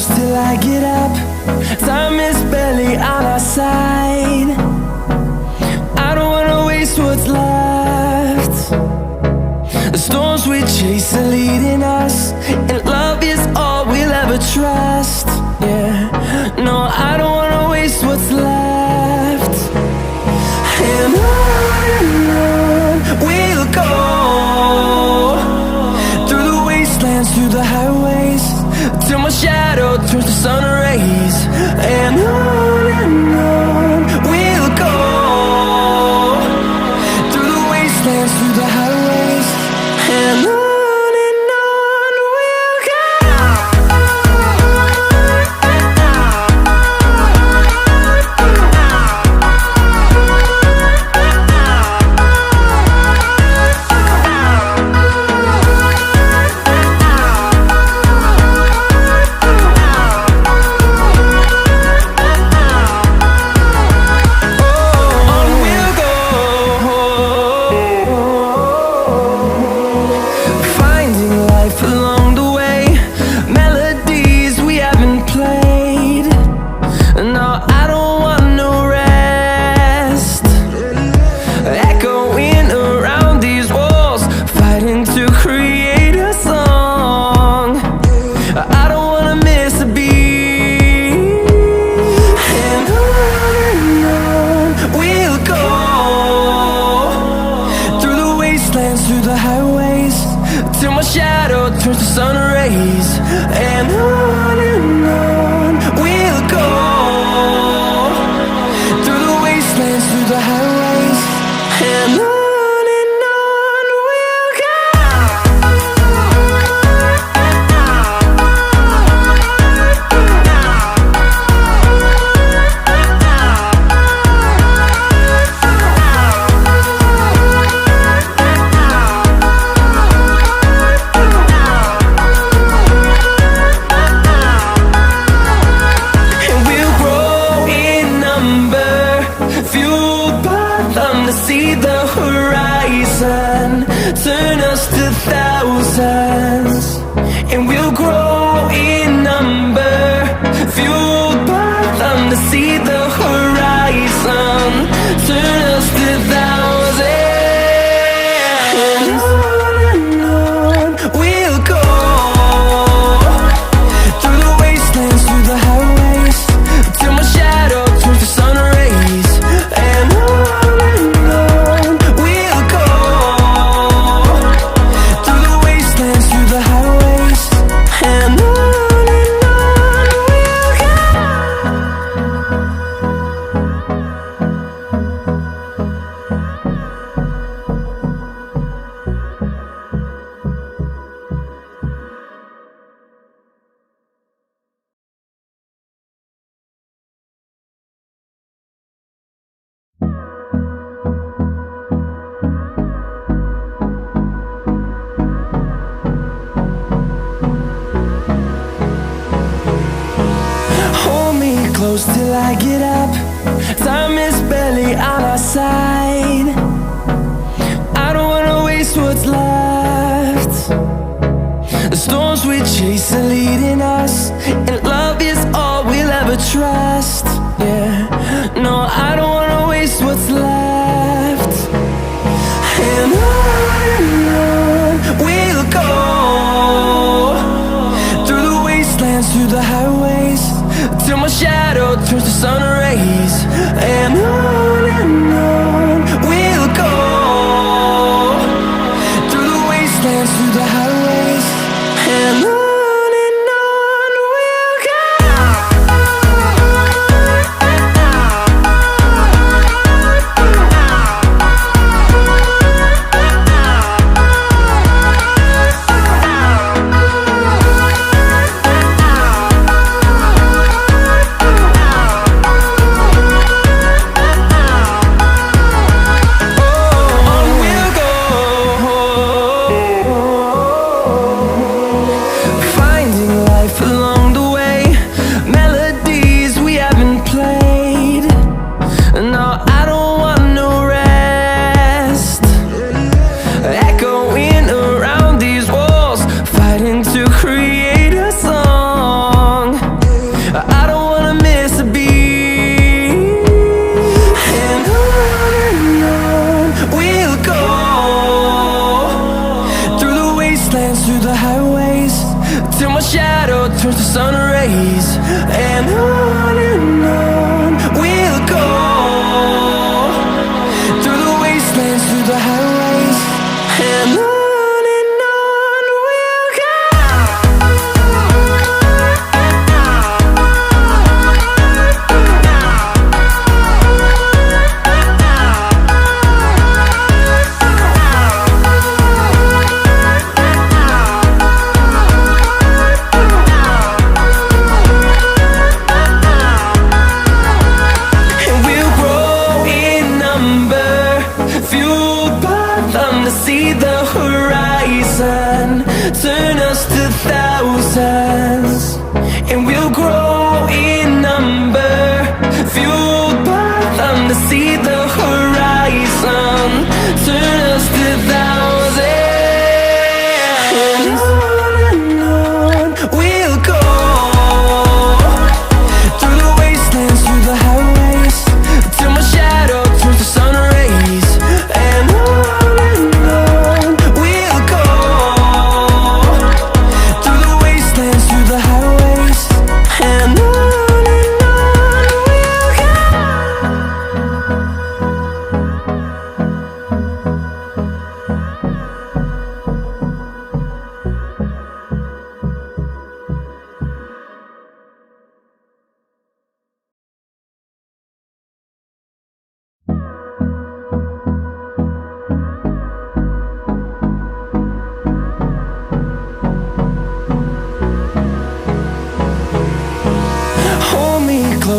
close till I get up. Time is barely on our side. I don't wanna waste what's left. The storms we chase are leading us, and love is all we'll ever trust. Yeah, no, I don't wanna waste what's left. And on we'll go, through the wastelands, through the highways, till my shadow turns to sun rays. And on we'll go, through the wastelands, through the highways, and on we'll go. Through the highways, till my shadow turns to sun rays. And on we'll go, through the wastelands, through the highways, and on we'll go. See the horizon, turn us to thousands, and we'll grow in number, fueled by them. To see the horizon, turn us to thousands, and on we'll go, through the wastelands, through the highways, till my shadow turns to sun rays. And close till I get up. Time is barely on our side. I don't wanna waste what's left. The storms we chase are leading us, and love is all we'll ever trust. Yeah, no, I don't wanna waste what's left. And on we'll go, through the wastelands, through the highways, till my shadow turns to sun rays. And on we'll go, through the wastelands, through the highways, and on we'll go.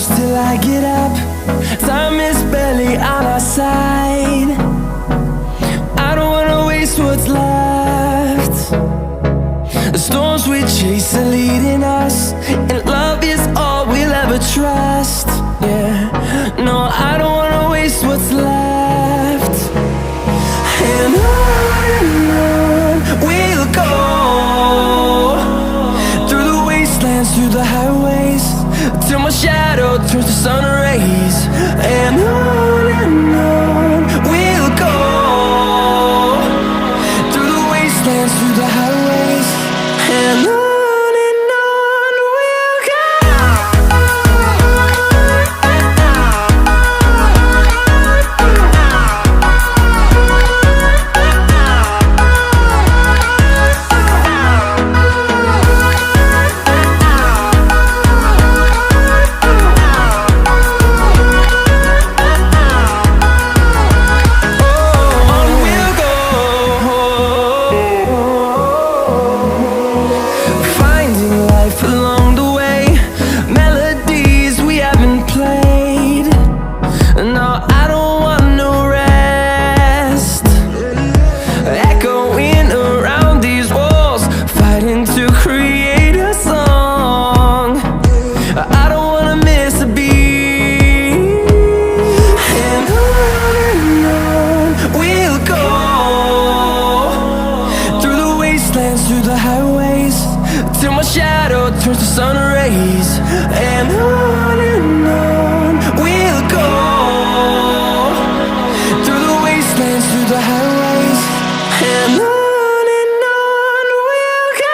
close till I get up. Time is barely on our side. I don't wanna waste what's left. The storms we chase are leading us, and love is all we'll ever trust. Yeah, no, I don't wanna waste what's left. And on we'll go, through the wastelands, through the highways, till my shadow turns to sun rays. And on we'll go, through the wastelands, through the highways, and on we'll go. Through the highways, till my shadow turns to sun rays. And on we'll go, through the wastelands, through the highways, and on we'll go.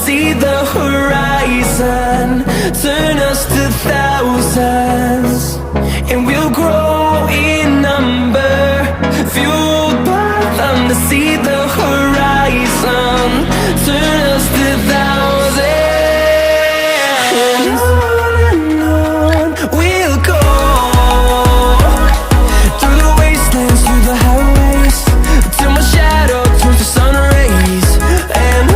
See the horizon turn us to thousands, and we'll grow in number, fueled by them to see the horizon turn us to thousands. And on we'll go, through the wastelands, through the highways, till my shadow turns to sun rays. And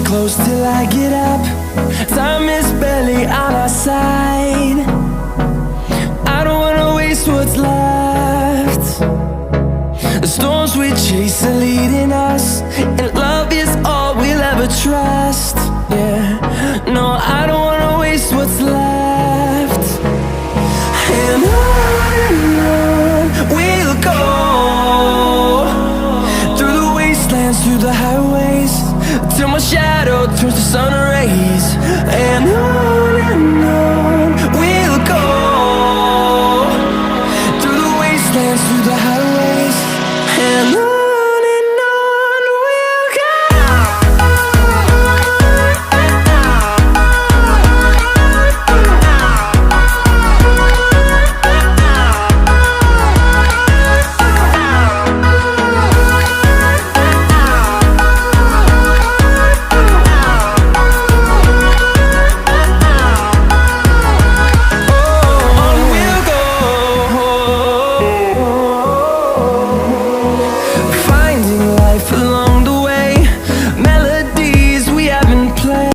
close till I get up. Time is barely on our side. I don't wanna waste what's left. The storms we chase are leading